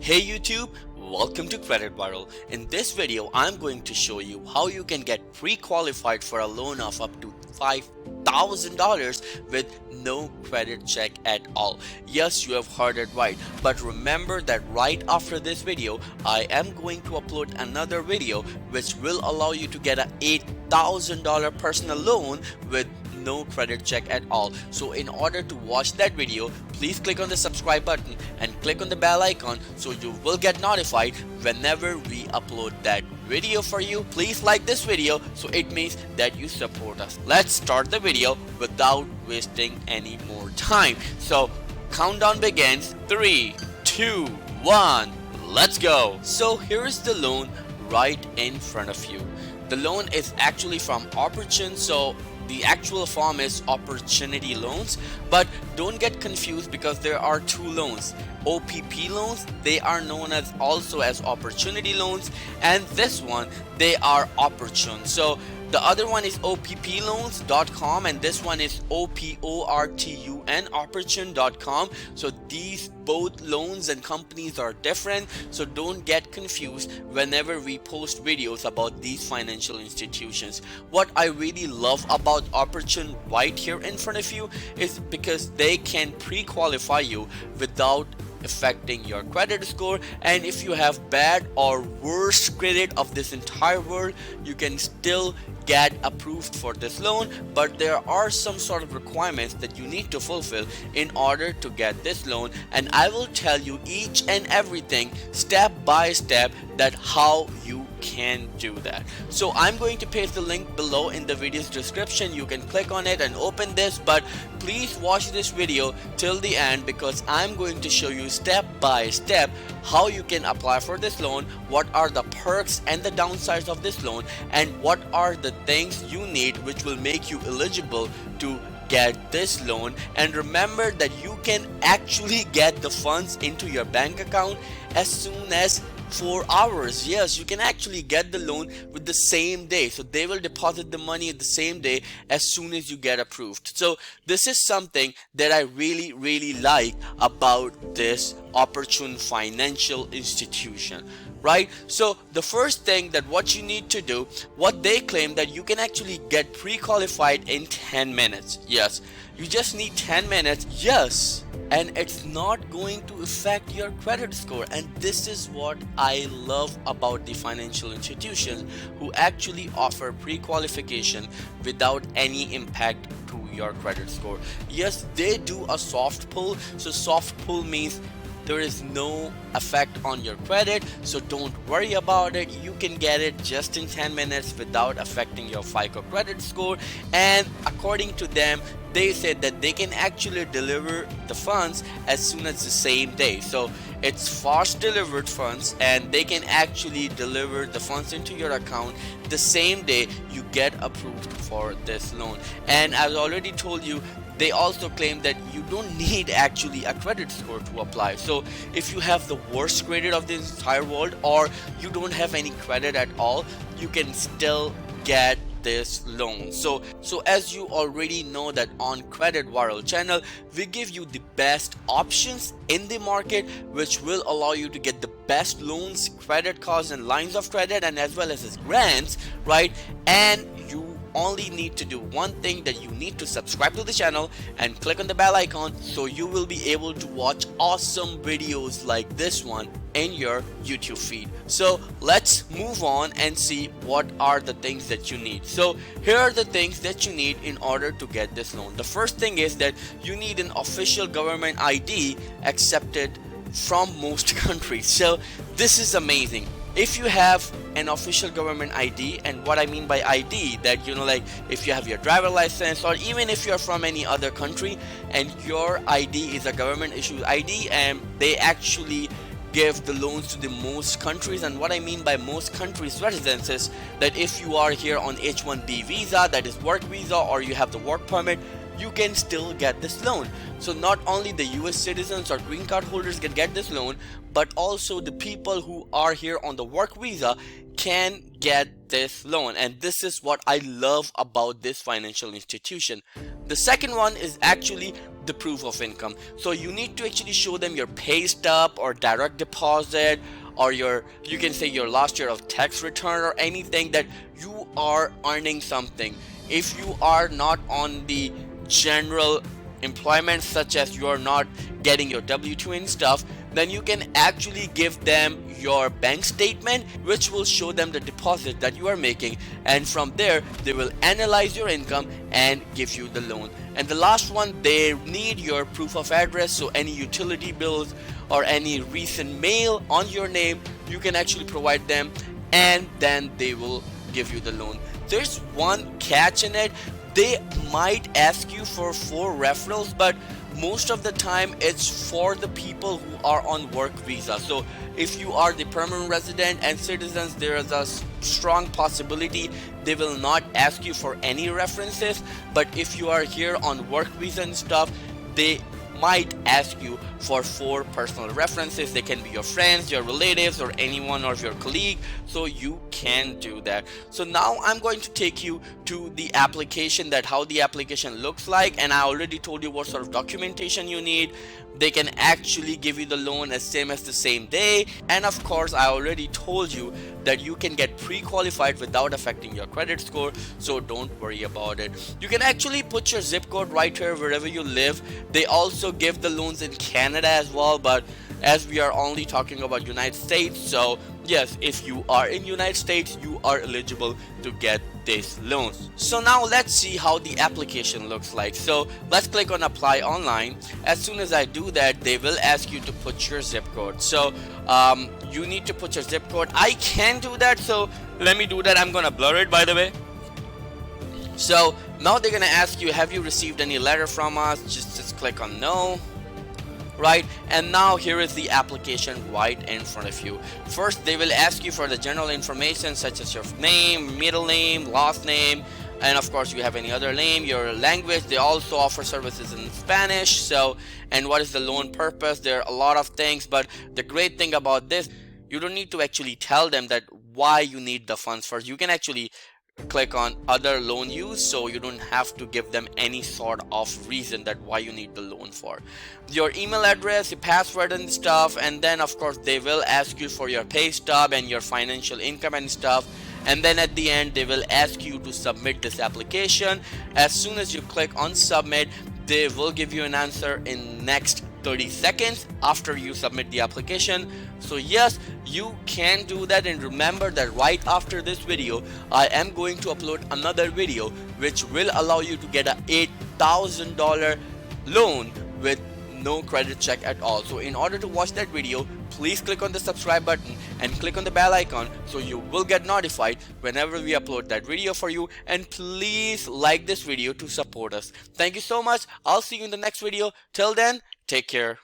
Hey YouTube, welcome to Credit Viral. In this video, I'm going to show you how you can get pre-qualified for a loan of up to $5,000 with no credit check at all. Yes, you have heard it right, but remember that right after this video, I am going to upload another video which will allow you to get an $8,000 personal loan with no credit check at all. So in order to watch that video, please click on the subscribe button and click on the bell icon so you will get notified whenever we upload that video for you. Please like this video so it means that you support us. Let's start the video without wasting any more time. So countdown begins. 3, 2, 1, let's go. So here's the loan right in front of you. The loan is actually from Opportune, so the actual form is opportunity loans, but don't get confused because there are two loans. OPP loans, they are known as also as opportunity loans, and this one they are Opportune. So the other one is opploans.com and this one is OPORTUN opportune.com. So these both loans and companies are different, so don't get confused whenever we post videos about these financial institutions. What I really love about Opportune right here in front of you is because they can pre-qualify you without affecting your credit score, and if you have bad or worst credit of this entire world, you can still get approved for this loan. But there are some sort of requirements that you need to fulfill in order to get this loan, and I will tell you each and everything step by step that how you can do that. So I'm going to paste the link below in the video's description. You can click on it and open this, but please watch this video till the end because I'm going to show you step by step how you can apply for this loan, what are the perks and the downsides of this loan, and what are the things you need which will make you eligible to get this loan. And remember that you can actually get the funds into your bank account as soon as 4 hours. Yes, you can actually get the loan with the same day, so they will deposit the money the same day as soon as you get approved. So this is something that I really like about this Opportune financial institution, right? So the first thing that what you need to do, what they claim that you can actually get pre-qualified in 10 minutes. Yes, you just need 10 minutes. Yes, and it's not going to affect your credit score, and this is what I love about the financial institutions who actually offer pre-qualification without any impact to your credit score. Yes, they do a soft pull. So soft pull means there is no effect on your credit, so don't worry about it. You can get it just in 10 minutes without affecting your FICO credit score. And according to them, they said that they can actually deliver the funds as soon as the same day. So it's fast delivered funds, and they can actually deliver the funds into your account the same day you get approved for this loan. And I've already told you, they also claim that you don't need actually a credit score to apply. So if you have the worst credit of this entire world, or you don't have any credit at all, you can still get this loan. So as you already know that on Credit Viral channel, we give you the best options in the market which will allow you to get the best loans, credit cards and lines of credit, and as well as grants, right? And you only need to do one thing, that you need to subscribe to the channel and click on the bell icon so you will be able to watch awesome videos like this one in your YouTube feed. So let's move on and see what are the things that you need. So here are the things that you need in order to get this loan. The first thing is that you need an official government ID accepted from most countries. So this is amazing. If you have an official government ID, and what I mean by ID, that like if you have your driver license, or even if you're from any other country and your ID is a government issued ID, and they actually give the loans to the most countries. And what I mean by most countries residences, that if you are here on H1B visa, that is work visa, or you have the work permit, you can still get this loan. So not only the US citizens or green card holders can get this loan, but also the people who are here on the work visa can get this loan. And this is what I love about this financial institution. The second one is actually the proof of income. So you need to actually show them your pay stub or direct deposit, or you can say your last year of tax return, or anything that you are earning something. If you are not on the general employment, such as you are not getting your W2 and stuff, then you can actually give them your bank statement, which will show them the deposit that you are making, and from there they will analyze your income and give you the loan. And the last one, they need your proof of address, so any utility bills or any recent mail on your name, you can actually provide them, and then they will give you the loan. There's one catch in it. They might ask you for 4 referrals, but most of the time it's for the people who are on work visa. So if you are the permanent resident and citizens, there is a strong possibility they will not ask you for any references. But if you are here on work visa and stuff, they might ask you for 4 personal references. They can be your friends, your relatives, or anyone of your colleague, so you can do that. So now I'm going to take you to the application, that how the application looks like, and I already told you what sort of documentation you need. They can actually give you the loan as the same day, and of course I already told you that you can get pre-qualified without affecting your credit score, so don't worry about it. You can actually put your zip code right here wherever you live. They also give the loans in Canada as well, but as we are only talking about United States, so yes, if you are in United States, you are eligible to get these loans. So now let's see how the application looks like. So let's click on apply online. As soon as I do that, they will ask you to put your zip code. So you need to put your zip code. I can do that, so let me do that. I'm gonna blur it, by the way. So now they're gonna ask you, have you received any letter from us? Just click on no. Right, and now here is the application right in front of you. First, they will ask you for the general information such as your name, middle name, last name, and of course you have any other name, your language. They also offer services in Spanish. So, and what is the loan purpose? There are a lot of things, but the great thing about this, you don't need to actually tell them that why you need the funds first. You can actually click on other loan use, so you don't have to give them any sort of reason that why you need the loan for. Your email address, your password and stuff, and then of course they will ask you for your pay stub and your financial income and stuff, and then at the end they will ask you to submit this application. As soon as you click on submit, they will give you an answer in next 30 seconds after you submit the application. So yes, you can do that, and remember that right after this video I am going to upload another video which will allow you to get a $8,000 loan with no credit check at all. So in order to watch that video, please click on the subscribe button and click on the bell icon so you will get notified whenever we upload that video for you, and please like this video to support us. Thank you so much. I'll see you in the next video. Till then, take care.